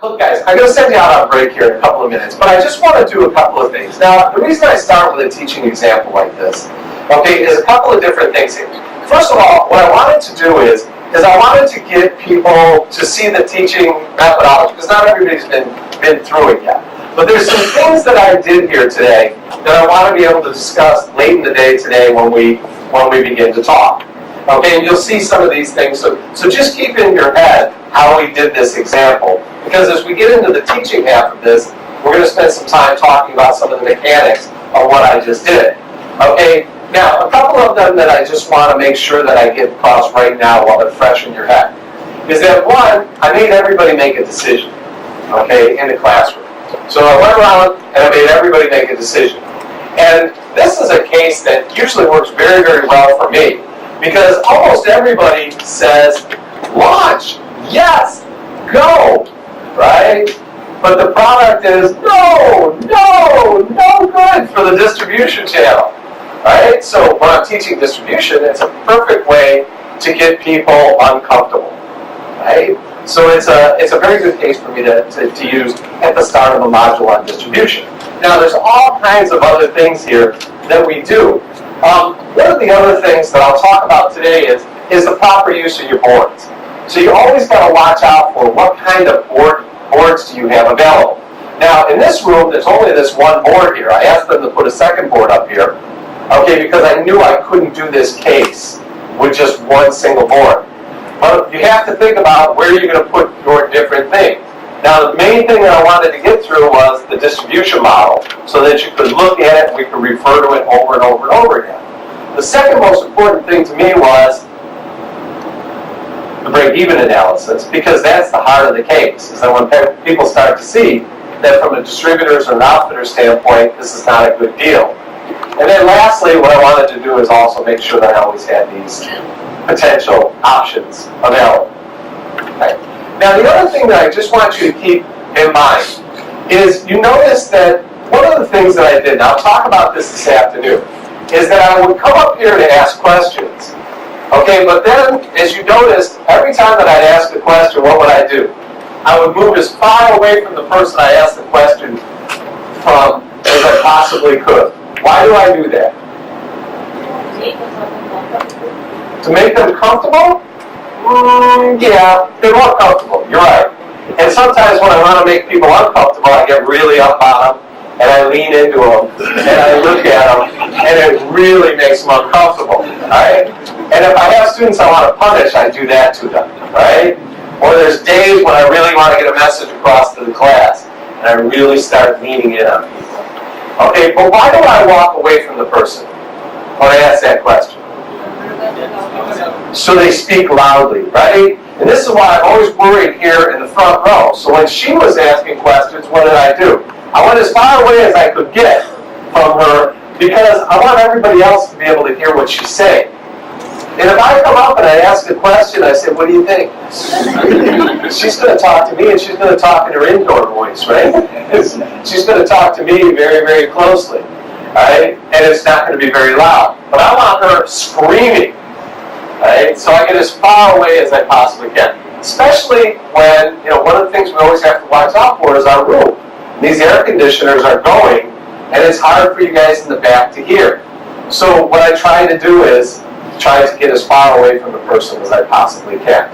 Look guys, I'm going to send you out on break here in a couple of minutes, but I just want to do a couple of things. Now, the reason I start with a teaching example like this, okay, is a couple of different things here. First of all, what I wanted to do is I wanted to get people to see the teaching methodology, because not everybody's been through it yet. But there's some things that I did here today that I want to be able to discuss late in the day today when we begin to talk. Okay, and you'll see some of these things. So just keep in your head how we did this example. Because as we get into the teaching half of this, we're going to spend some time talking about some of the mechanics of what I just did. Okay, now a couple of them that I just want to make sure that I get across right now while they're fresh in your head is that one, I made everybody make a decision, okay, in the classroom. So I went around and I made everybody make a decision. And this is a case that usually works very, very well for me because almost everybody says, launch, yes, go, right? But the product is no good for the distribution channel, right? So when I'm teaching distribution, it's a perfect way to get people uncomfortable, right? So it's a very good case for me to use at the start of a module on distribution. Now there's all kinds of other things here that we do. One of the other things that I'll talk about today is the proper use of your boards. So you always got to watch out for what kind of boards do you have available. Now in this room, there's only this one board here. I asked them to put a second board up here, okay, because I knew I couldn't do this case with just one single board. But you have to think about where you're going to put your different things. Now the main thing that I wanted to get through was the distribution model so that you could look at it and we could refer to it over and over and over again. The second most important thing to me was the break-even analysis, because that's the heart of the case, is that when people start to see that from a distributor's or an outfitter's standpoint, this is not a good deal. And then lastly, what I wanted to do is also make sure that I always had these potential options available. Okay. Now the other thing that I just want you to keep in mind is you notice that one of the things that I did, and I'll talk about this afternoon, is that I would come up here to ask questions. Okay, but then, as you noticed, every time that I'd ask a question, what would I do? I would move as far away from the person I asked the question from as I possibly could. Why do I do that? To make them comfortable? Yeah, they're more comfortable, you're right. And sometimes when I want to make people uncomfortable, I get really up on them, and I lean into them, and I look at them, and it really makes them uncomfortable, right? And if I have students I want to punish, I do that to them, right? Or there's days when I really want to get a message across to the class, and I really start leaning in on people. Okay, but why do I walk away from the person when I ask that question? So they speak loudly, right? And this is why I'm always worried here in the front row. So when she was asking questions, what did I do? I went as far away as I could get from her because I want everybody else to be able to hear what she's saying. And if I come up and I ask a question, I say, what do you think? She's going to talk to me, and she's going to talk in her indoor voice, right? She's going to talk to me very, very closely, right? And it's not going to be very loud. But I want her screaming, right? So I get as far away as I possibly can. Especially when, one of the things we always have to watch out for is our room. These air conditioners are going, and it's hard for you guys in the back to hear. So what I try to do is try to get as far away from the person as I possibly can.